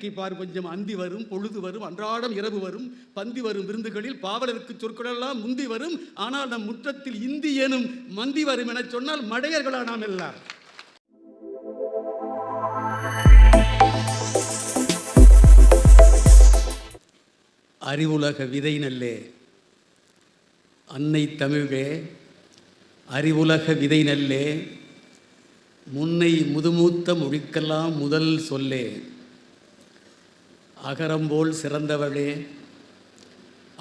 வேடிக்கை பார் கொஞ்சம் அந்தி வரும் பொழுது வரும் அன்றாடம் இரவு வரும் பந்தி வரும் விருந்துகளில் பாவலருக்கு சொற்களெல்லாம் முந்தி வரும். ஆனால் நம் முற்றத்தில் இந்தி எனும் மந்தி வரும் என சொன்னால் மடையர்களா நாம் எல்லாம். அறிவுலக விதை நல்லே அன்னை தமிழே, அறிவுலக விதை நல்லே, முன்னை முதுமூத்த மொழிக்கெல்லாம் முதல் சொல்லே, அகரம்போல் சிறந்தவளே,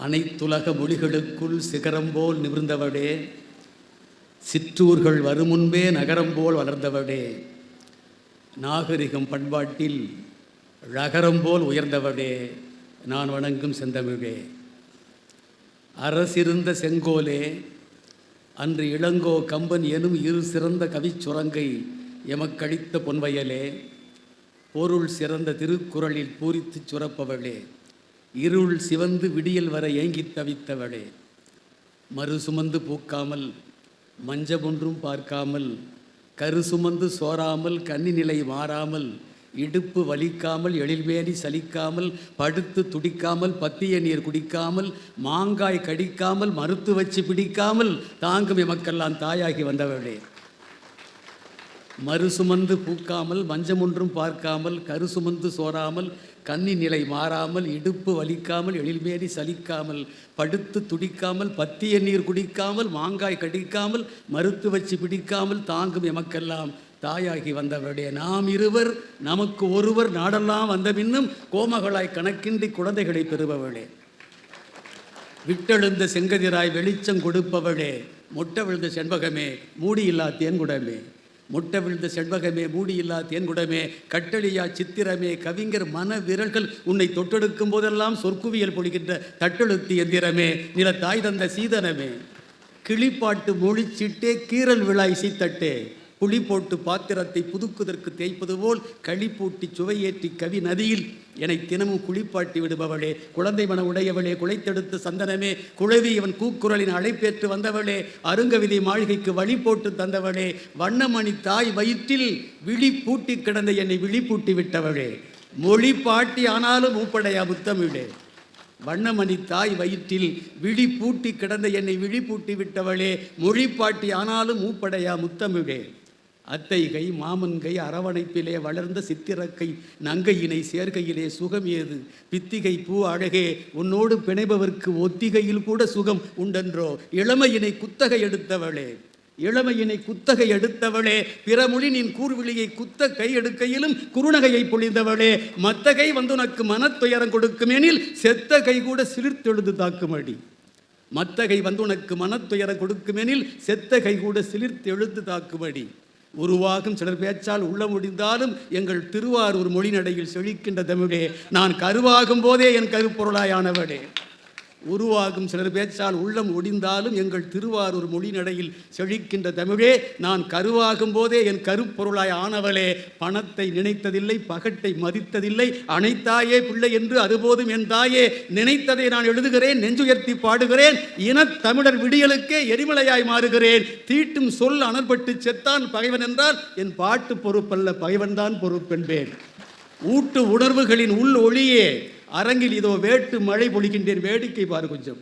அனைத்துலக மொழிகளுக்குள் சிகரம்போல் நிமிர்ந்தவளே, சிற்றூர்கள் வருமுன்பே நகரம்போல் வளர்ந்தவளே, நாகரிகம் பண்பாட்டில் ழகரம்போல் உயர்ந்தவளே, நான் வணங்கும் செந்தமிழே. அரசிருந்த செங்கோலே, அன்று இளங்கோ கம்பன் எனும் இரு சிறந்த கவிச்சுரங்கை எமக்களித்த பொன்வயலே, பொருள் சிறந்த திருக்குறளில் பூரித்து சுரப்பவளே, இருள் சிவந்து விடியல் வர ஏங்கித் தவித்தவளே, மறு சுமந்து பூக்காமல் மஞ்சமொன்றும் பார்க்காமல் கரு சுமந்து சோராமல் கன்னி நிலை மாறாமல் இடுப்பு வலிக்காமல் எழில்வேலி சலிக்காமல் படுத்து துடிக்காமல் பத்திய நீர் குடிக்காமல் மாங்காய் கடிக்காமல் மறுத்து வச்சு பிடிக்காமல் தாங்கும் எமக்கெல்லாம் தாயாகி வந்தவளே, மறு சுமந்து பூக்காமல் மஞ்சமொன்றும் பார்க்காமல் கரு சுமந்து சோறாமல் கன்னி நிலை மாறாமல் இடுப்பு வலிக்காமல் எழில்வேலி சலிக்காமல் படுத்து துடிக்காமல் பத்திய நீர் குடிக்காமல் மாங்காய் கடிக்காமல் மறுத்து வச்சு பிடிக்காமல் தாங்கும் எமக்கெல்லாம் தாயாகி வந்தவளே, நாம் இருவர் நமக்கு ஒருவர் நாடெல்லாம் வந்த பின்னும் கோமகளாய் கணக்கின்றி குழந்தைகளை பெறுபவளே, விட்டெழுந்த செங்கதிராய் வெளிச்சம் கொடுப்பவளே, மொட்டை விழுந்த செண்பகமே மூடியில்லா தேன்குடமே, மொட்டை விழுந்த செண்பகமே மூடியில்லா தேன்குடமே, கட்டளியா சித்திரமே, கவிஞர் மன விரல்கள் உன்னை தொட்டெடுக்கும் போதெல்லாம் சொற்குவியல் பொழிகின்ற தட்டெழுத்து எந்திரமே, நில தாய் தந்த சீதனமே, கிளிப்பாட்டு மொழிச்சிட்டே கீரல் விழாய் சீத்தட்டே, புளி போட்டு பாத்திரத்தை புதுக்குதற்கு தேய்ப்பது போல் களி பூட்டி சுவையேற்றி கவி நதியில் என்னை தினமும் குளிப்பாட்டி விடுபவளே, குழந்தை மன உடையவளே, குலைத்தெடுத்து சந்தனமே, குழவி இவன் கூக்குரலின் அழைப்பேற்று வந்தவளே, அருங்கவிதை மாளிகைக்கு வழி போட்டு தந்தவளே, வண்ணமணி தாய் வயிற்றில் விழி பூட்டி கிடந்த என்னை விழி பூட்டி விட்டவளே, மொழி பாட்டி ஆனாலும் மூப்படையா முத்தமிழே, வண்ணமணி தாய் வயிற்றில் விழி பூட்டி கிடந்த என்னை விழி பூட்டி விட்டவளே, மொழி பாட்டி ஆனாலும் மூப்படையா முத்தமிழே, அத்தைகை மாமன்கை அரவணைப்பிலே வளர்ந்த சித்திரக்கை நங்கையினை சேர்கையிலே சுகம் ஏது, பித்திகை பூ அழகே உன்னோடு பிணைபவர்க்கு ஒத்திகையில் கூட சுகம் உண்டென்றோ, இளமையினை குத்தகை எடுத்தவளே, இளமையினை குத்தகை எடுத்தவளே, பிறமொழி நின் கூர்விழியை குத்த கை எடுக்கையிலும் குறுநகையை பொழிந்தவளே, மத்தகை வந்து உனக்கு மனத்துயரம் கொடுக்குமெனில் செத்த கை கூட சிலிர்த்தெழுது தாக்குமடி, மத்தகை வந்து உனக்கு மனத்துயரம் கொடுக்குமெனில் செத்த கை கூட சிலிர்த்து எழுத்து தாக்குமடி, உருவாகும் சிலர் பேச்சால் உள்ள முடிந்தாலும் எங்கள் திருவாரூர் மொழி நடையில் செழிக்கின்ற தமிழே, நான் கருவாகும் போதே என் கருப்பொருளாயானவளே, உருவாகும் சிலர் பேச்சால் உள்ளம் ஒடிந்தாலும் எங்கள் திருவாரூர் மொழி நடையில் செழிக்கின்ற தமிழே, நான் கருவாகும் போதே என் கருப்பொருளாய் ஆனவளே, பணத்தை நினைத்ததில்லை பகட்டை மதித்ததில்லை அனைத்தாயே பிள்ளை என்று அதுபோதும் என் தாயே, நினைத்ததை நான் எழுதுகிறேன் நெஞ்சுயர்த்தி பாடுகிறேன், இனத்தமிழர் விடியலுக்கே எரிமலையாய் மாறுகிறேன், தீட்டும் சொல் அனல்பட்டு செத்தான் பகைவன் என்றால் என் பாட்டு பொறுப்பல்ல பகைவன்தான் பொறுப்பென்பேன், ஊட்டு உணர்வுகளின் உள் ஒளியே அரங்கில் இதோ வேட்டு மழை பொழிகின்றேன் வேடிக்கை பாரு கொஞ்சம்,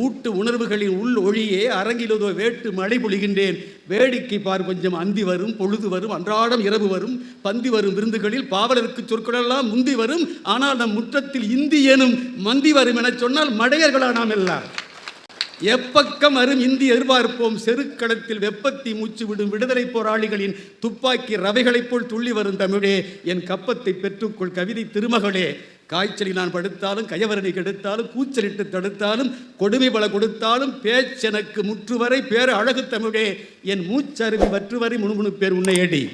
ஊட்டு உணர்வுகளின் உள் ஒளியே அரங்கில் இதோ வேட்டு மழை பொழிகின்றேன் வேடிக்கை பார் கொஞ்சம், அந்தி வரும் பொழுது வரும் அன்றாடம் இரவு வரும் பந்தி வரும் விருந்துகளில் பாவலருக்கு சொற்களெல்லாம் முந்தி வரும். ஆனால் நம் முற்றத்தில் இந்தி எனும் மந்தி வரும் என சொன்னால் மடையர்களா நாம் எல்லாம். எப்பக்கம் வரும் இந்தி எதிர்பார்ப்போம், செருக்களத்தில் வெப்பத்தி மூச்சு விடும் விடுதலை போராளிகளின் துப்பாக்கி ரவைகளைப் போல் துள்ளி வரும் தமிழே, என் கப்பத்தை பெற்றுக்கொள் கவிதை திருமகளே, காய்ச்சலில் நான் படுத்தாலும் கயவரணி கெடுத்தாலும் கூச்சலிட்டு தடுத்தாலும் கொடுமை பல கொடுத்தாலும் பேச்செனக்கு முற்றுவரை பேர அழகு தமிழே, என் மூச்சருவி வற்றுவரை முணுமுணு பேர் உன்னையடி,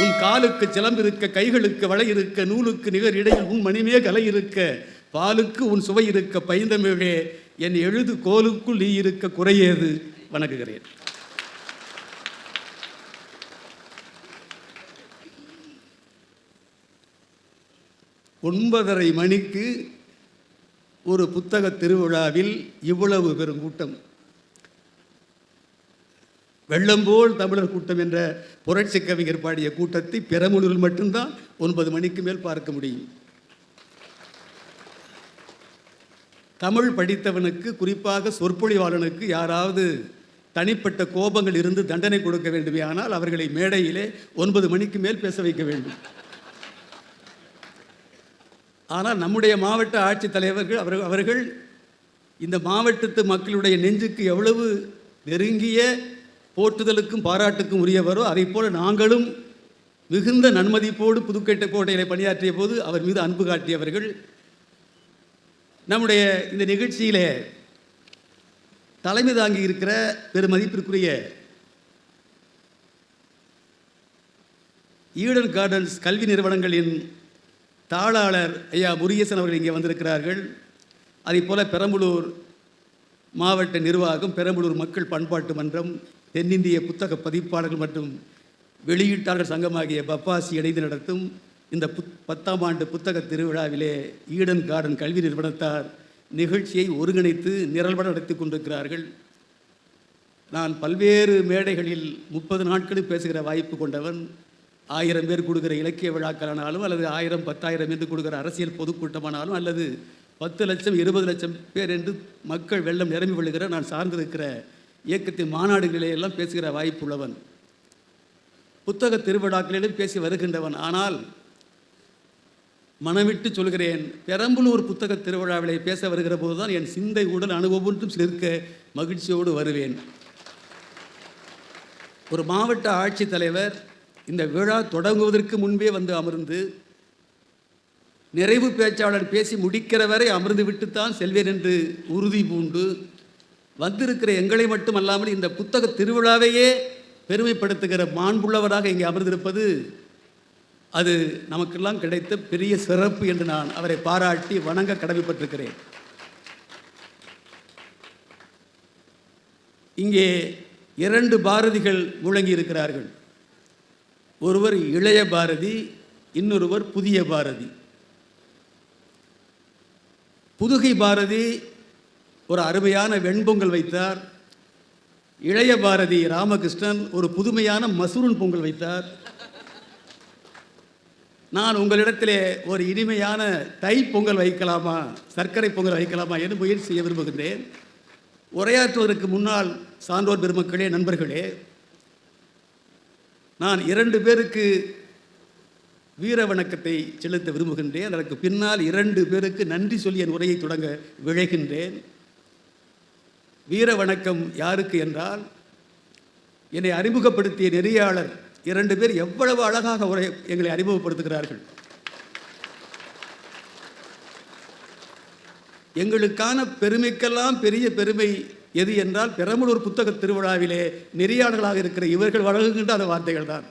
உன் காலுக்கு சிலம்பு இருக்க கைகளுக்கு வளை இருக்க நூலுக்கு நிகர் இடையில் உன் மணிமே கலை இருக்க பாலுக்கு உன் சுவை இருக்க பைந்தமிழே, என் எழுது கோலுக்குள் நீ இருக்க குறையேது. வணங்குகிறேன். ஒன்பதரை மணிக்கு ஒரு புத்தக திருவிழாவில் இவ்வளவு பெருங்கூட்டம். வெள்ளம்போல் தமிழர் கூட்டம் என்ற புரட்சி கவிஞர் பாடிய கூட்டத்தை பெரம்பலூரில் மட்டும்தான் 9 மணிக்கு மேல் பார்க்க முடியும். தமிழ் படித்தவனுக்கு, குறிப்பாக சொற்பொழிவாளனுக்கு யாராவது தனிப்பட்ட கோபங்கள் இருந்து தண்டனை கொடுக்க வேண்டுமே ஆனால் அவர்களை மேடையிலே 9 மணிக்கு மேல் பேச வைக்க வேண்டும். ஆனால் நம்முடைய மாவட்ட ஆட்சித்தலைவர்கள் அவர்கள் இந்த மாவட்டத்து மக்களுடைய நெஞ்சுக்கு எவ்வளவு நெருங்கிய போற்றுதலுக்கும் பாராட்டுக்கும் உரியவரோ அதை போல நாங்களும் மிகுந்த நன்மதிப்போடு புதுக்கோட்டையில் பணியாற்றிய போது அவர் மீது அன்பு காட்டியவர்கள். நம்முடைய இந்த நிகழ்ச்சியிலே தலைமை தாங்கி இருக்கிற பெருமதிப்பிற்குரிய ஈடன் கார்டன்ஸ் கல்வி நிறுவனங்களின் தாளாளர் ஐயா முருகேசன் அவர்கள் இங்கே வந்திருக்கிறார்கள். அதே போல் பெரம்பலூர் மாவட்ட நிர்வாகம், பெரம்பலூர் மக்கள் பண்பாட்டு மன்றம், தென்னிந்திய புத்தக பதிப்பாளர்கள் மற்றும் வெளியீட்டாளர் சங்கமாகிய பப்பாசி இணைந்து நடத்தும் இந்த 10ஆம் ஆண்டு புத்தக திருவிழாவிலே ஈடன் கார்டன் கல்வி நிறுவனத்தார் நிகழ்ச்சியை ஒருங்கிணைத்து நிரல்பட நடத்தி கொண்டிருக்கிறார்கள். நான் பல்வேறு மேடைகளில் 30 நாட்களில் பேசுகிற வாய்ப்பு கொண்டவன். 1000 பேர் கொடுக்குற இலக்கிய விழாக்களானாலும், அல்லது 1000 10,000 என்று கொடுக்குற அரசியல் பொதுக்கூட்டமானாலும், அல்லது 10 லட்சம் 20 லட்சம் பேர் என்று மக்கள் வெள்ளம் நிரம்பி விழுகிற நான் சார்ந்திருக்கிற இயக்கத்தின் மாநாடுகளிலே எல்லாம் பேசுகிற வாய்ப்புள்ளவன். புத்தக திருவிழாக்களிலும் பேசி வருகின்றவன். ஆனால் மனமிட்டு சொல்கிறேன், பெரம்பலூர் புத்தக திருவிழாவிலே பேச வருகிற போது தான் என் சிந்தை உடல் அனுபவம் சிலிர்க்க மகிழ்ச்சியோடு வருவேன். ஒரு மாவட்ட ஆட்சித்தலைவர் இந்த விழா தொடங்குவதற்கு முன்பே வந்து அமர்ந்து நிறைவு பேச்சாளர் பேசி முடிக்கிற வரை அமர்ந்து விட்டுத்தான் செல்வேன் என்று உறுதி பூண்டு வந்திருக்கிற எங்களை மட்டுமல்லாமல் இந்த புத்தக திருவிழாவையே பெருமைப்படுத்துகிற மாண்புள்ளவராக இங்கே அமர்ந்திருப்பது அது நமக்கெல்லாம் கிடைத்த பெரிய சிறப்பு என்று நான் அவரை பாராட்டி வணங்க கடமைப்பட்டிருக்கிறேன். இங்கே 2 பாரதிகள் முழங்கி இருக்கிறார்கள். ஒருவர் இளைய பாரதி, இன்னொருவர் புதிய பாரதி. புதுகை பாரதி ஒரு அருமையான வெண்பொங்கல் வைத்தார். இளைய பாரதி ராமகிருஷ்ணன் ஒரு புதுமையான மசூரன் பொங்கல் வைத்தார். நான் உங்களிடத்திலே ஒரு இனிமையான தை பொங்கல் வைக்கலாமா, சர்க்கரை பொங்கல் வைக்கலாமா என்று முயற்சி செய்ய விரும்புகின்றேன். உரையாற்றுவதற்கு முன்னால் சான்றோர் பெருமக்களே, நண்பர்களே, நான் 2 பேருக்கு வீர வணக்கத்தை செலுத்த விரும்புகின்றேன். அதற்கு பின்னால் 2 பேருக்கு நன்றி சொல்லி என் உரையை தொடங்க விழைகின்றேன். வீர வணக்கம் யாருக்கு என்றால், என்னை அறிமுகப்படுத்திய நெறியாளர் 2 பேர் எவ்வளவு அழகாக எங்களை அறிமுகப்படுத்துகிறார்கள். எங்களுக்கான பெருமைக்கெல்லாம் பெரிய பெருமை எது என்றால், பெரம்பலூர் புத்தக திருவிழாவிலே நெறியாளர்களாக இருக்கிற இவர்கள் வழங்குகின்ற அந்த வார்த்தைகள் தான்.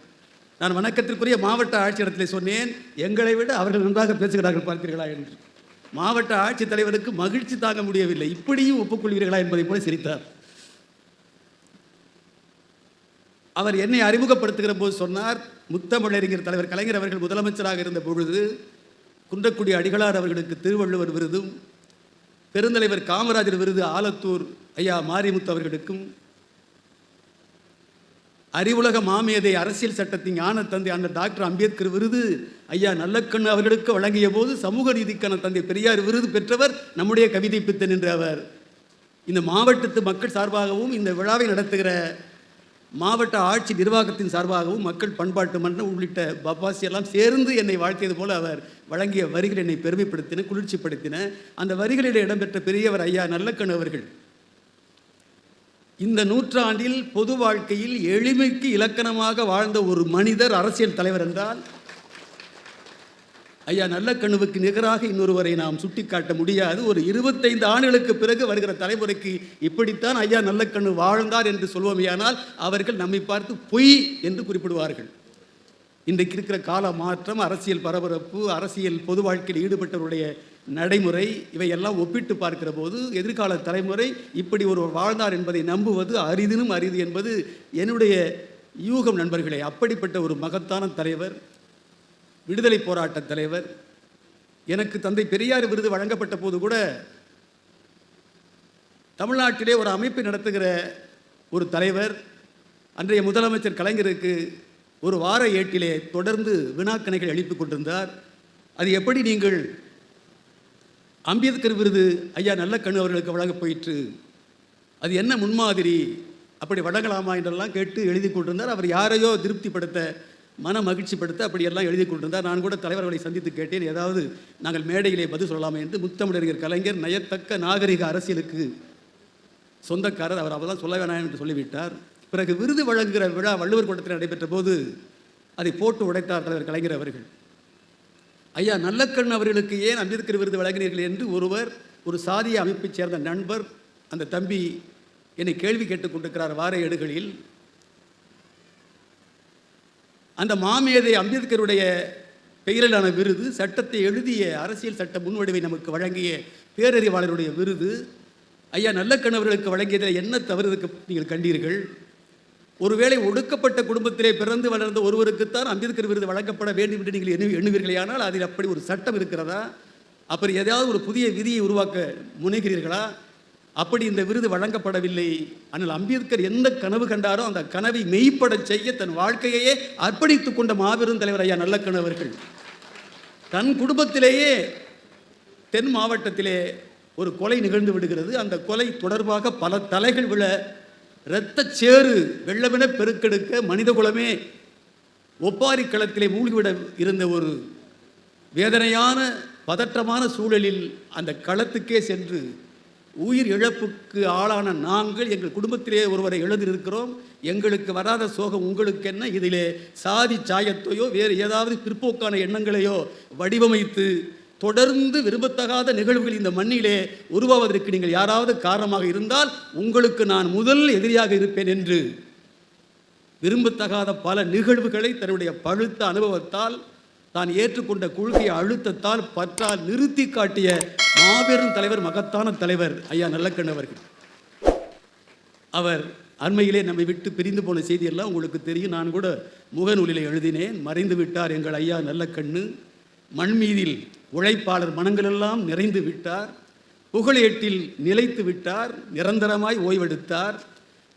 நான் வணக்கத்திற்குரிய மாவட்ட ஆட்சியிடத்திலே சொன்னேன், எங்களை விட அவர்கள் நன்றாக பேசுகிறார்கள் பார்த்தீர்களா என்று. மாவட்ட ஆட்சித்தலைவருக்கு மகிழ்ச்சி தாங்க முடியவில்லை. இப்படியும் ஒப்புக்கொள்வீர்களா என்பதை போல சிரித்தார். அவர் என்னை அறிமுகப்படுத்துகிற போது சொன்னார், முத்தமிழறிஞர் தலைவர் கலைஞர் அவர்கள் முதலமைச்சராக இருந்த பொழுது குன்றக்குடி அடிகளார் அவர்களுக்கு திருவள்ளுவர் விருதும், பெருந்தலைவர் காமராஜர் விருது ஆலத்தூர் ஐயா மாரிமுத்து அவர்களுக்கும், அறிவுலக மாமேதை அரசியல் சட்டத்தின் ஞான தந்தை அந்த டாக்டர் அம்பேத்கர் விருது ஐயா நல்லக்கண்ணு அவர்களுக்கு வழங்கிய போது சமூக நீதிக்கான தந்தை பெரியார் விருது பெற்றவர் நம்முடைய கவிதை பித்தன் என்று அவர் இந்த மாவட்டத்து மக்கள் சார்பாகவும், இந்த விழாவை நடத்துகிற மாவட்ட ஆட்சி நிர்வாகத்தின் சார்பாகவும், மக்கள் பண்பாட்டு மன்றம் உள்ளிட்ட பப்பாசி எல்லாம் சேர்ந்து என்னை வாழ்த்தியது போல அவர் வழங்கிய வரிகள் என்னை பெருமைப்படுத்தின, குளிர்ச்சிப்படுத்தின. அந்த வரிகளில் இடம்பெற்ற பெரியவர் ஐயா நல்லக்கண்ணு அவர்கள் இந்த நூற்றாண்டில் பொது வாழ்க்கையில் எளிமைக்கு இலக்கணமாக வாழ்ந்த ஒரு மனிதர், அரசியல் தலைவர் என்றால் ஐயா நல்லக்கண்ணுவுக்கு நிகராக இன்னொருவரை நாம் சுட்டிக்காட்ட முடியாது. ஒரு 25 ஆண்டுகளுக்கு பிறகு வருகிற தலைமுறைக்கு இப்படித்தான் ஐயா நல்லக்கண்ணு வாழ்ந்தார் என்று சொல்வோமேயானால் அவர்கள் நம்மை பார்த்து பொய் என்று குறிப்பிடுவார்கள். இன்றைக்கு இருக்கிற கால மாற்றம், அரசியல் பரபரப்பு, அரசியல் பொது வாழ்க்கையில் ஈடுபட்டவருடைய நடைமுறை, இவையெல்லாம் ஒப்பிட்டு பார்க்கிற போது எதிர்கால தலைமுறை இப்படி ஒரு வாழ்ந்தார் என்பதை நம்புவது அரிதினும் அரிது என்பது என்னுடைய யூகம் நண்பர்களே. அப்படிப்பட்ட ஒரு மகத்தான தலைவர், விடுதலை போராட்ட தலைவர். எனக்கு தந்தை பெரியார் விருது வழங்கப்பட்ட போது கூட தமிழ்நாட்டிலே ஒரு அமைப்பை நடத்துகிற ஒரு தலைவர், அன்றைய முதலமைச்சர் கலைஞருக்கு ஒரு வார ஏட்டிலே தொடர்ந்து வினாக்கணைகள் எழுப்பிக் கொண்டிருந்தார். அது எப்படி நீங்கள் அம்பேத்கர் விருது ஐயா நல்லக்கண்ணு அவர்களுக்கு வழங்க போயிற்று, அது என்ன முன்மாதிரி, அப்படி வழங்கலாமா என்றெல்லாம் கேட்டு எழுதி கொண்டிருந்தார். அவர் யாரையோ திருப்திப்படுத்த, மன மகிழ்ச்சிப்படுத்த அப்படியெல்லாம் எழுதி கொண்டிருந்தார். நான் கூட தலைவர்களை சந்தித்து கேட்டேன், ஏதாவது நாங்கள் மேடையிலே பதில் சொல்லலாமே என்று. முத்தமிழறிஞர் கலைஞர் நயத்தக்க நாகரிக அரசியலுக்கு சொந்தக்காரர், அவர் அவர்தான் சொல்ல வேணாம் என்று சொல்லிவிட்டார். பிறகு விருது வழங்குகிற விழா வள்ளுவர் கூட்டத்தில் நடைபெற்ற போது அதை போட்டு உடைத்தார் தலைவர் கலைஞர் அவர்கள். ஐயா நல்லக்கண் அவர்களுக்கு ஏன் அம்பேத்கர் விருது வழங்கினீர்கள் என்று ஒரு சாதிய அமைப்பைச் சேர்ந்த நண்பர், அந்த தம்பி என்னை கேள்வி கேட்டுக் கொண்டிருக்கிறார் வார ஏடுகளில். அந்த மாமேதை அம்பேத்கருடைய பெயரிலான விருது, சட்டத்தை எழுதிய அரசியல் சட்ட முன்வடிவை நமக்கு வழங்கிய பேரறிவாளருடைய விருது ஐயா நல்லக்கண் அவர்களுக்கு வழங்கியதில் என்ன தவறு நீங்கள் கண்டீர்கள்? ஒருவேளை ஒடுக்கப்பட்ட குடும்பத்திலே பிறந்து வளர்ந்த ஒருவருக்குத்தான் அம்பேத்கர் விருது வழங்கப்பட வேண்டும் என்று நீங்கள் எண்ணுவீர்களே, ஆனால் அதில் அப்படி ஒரு சட்டம் இருக்கிறதா? அப்படி ஏதாவது ஒரு புதிய விதியை உருவாக்க முனைகிறீர்களா? அப்படி இந்த விருது வழங்கப்படவில்லை. ஆனால் அம்பேத்கர் எந்த கனவு கண்டாரோ அந்த கனவை மெய்ப்பட செய்ய தன் வாழ்க்கையே அர்ப்பணித்துக் கொண்ட மாபெரும் தலைவர் ஐயா நல்லக்கண் அவர்கள். தன் குடும்பத்திலேயே தென் மாவட்டத்திலே ஒரு கொலை நிகழ்ந்து விடுகிறது. அந்த கொலை தொடர்பாக பல தலைகள் விழ, இரத்த சேறு வெள்ளமென பெருக்கெடுக்க, மனித குலமே ஒப்பாரி களத்திலே மூழ்கிவிட இருந்த ஒரு வேதனையான பதற்றமான சூழலில் அந்த களத்துக்கே சென்று உயிர் இழப்புக்கு ஆளான நாங்கள் எங்கள் குடும்பத்திலே ஒருவரை எழுதியிருக்கிறோம், எங்களுக்கு வராத சோகம் உங்களுக்கு என்ன, இதிலே சாதி சாயத்தையோ வேறு ஏதாவது பிற்போக்கான எண்ணங்களையோ வடிவமைத்து தொடர்ந்து விரும்பத்தகாத நிகழ்வுகள் இந்த மண்ணிலே உருவாவதற்கு நீங்கள் யாராவது காரணமாக இருந்தால் உங்களுக்கு நான் முதல் எதிரியாக இருப்பேன் என்று விரும்பத்தகாத பல நிகழ்வுகளை தன்னுடைய பழுத்த அனுபவத்தால், தான் ஏற்றுக்கொண்ட கொள்கை அழுத்தத்தால், பற்றால் நிறுத்தி காட்டிய மாபெரும் தலைவர், மகத்தான தலைவர் ஐயா நல்லக்கண் அவர்கள். அவர் அண்மையிலே நம்மை விட்டு பிரிந்து போன செய்தியெல்லாம் உங்களுக்கு தெரியும். நான் கூட முகநூலில் எழுதினேன், மறைந்து விட்டார் எங்கள் ஐயா நல்லக்கண்ணு. மண்மீதில் உழைப்பாளர் மனங்களெல்லாம் நிறைந்து விட்டார். புகழேட்டில் நிலைத்து விட்டார். நிரந்தரமாய் ஓய்வெடுத்தார்.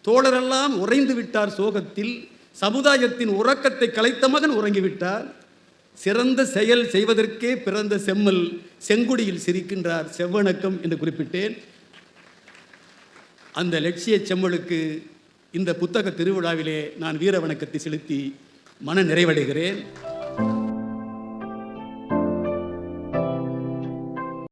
தோழரெல்லாம் உறைந்து விட்டார் சோகத்தில். சமுதாயத்தின் உறக்கத்தை கலைத்த மகன் உறங்கிவிட்டார். சிறந்த செயல் செய்வதற்கே பிறந்த செம்மல் செங்குடியில் சிரிக்கின்றார், செவ்வணக்கம் என்று குறிப்பிட்டேன். அந்த லட்சிய செம்மலுக்கு இந்த புத்தக திருவிழாவிலே நான் வீர வணக்கத்தை செலுத்தி மன நிறைவடைகிறேன்.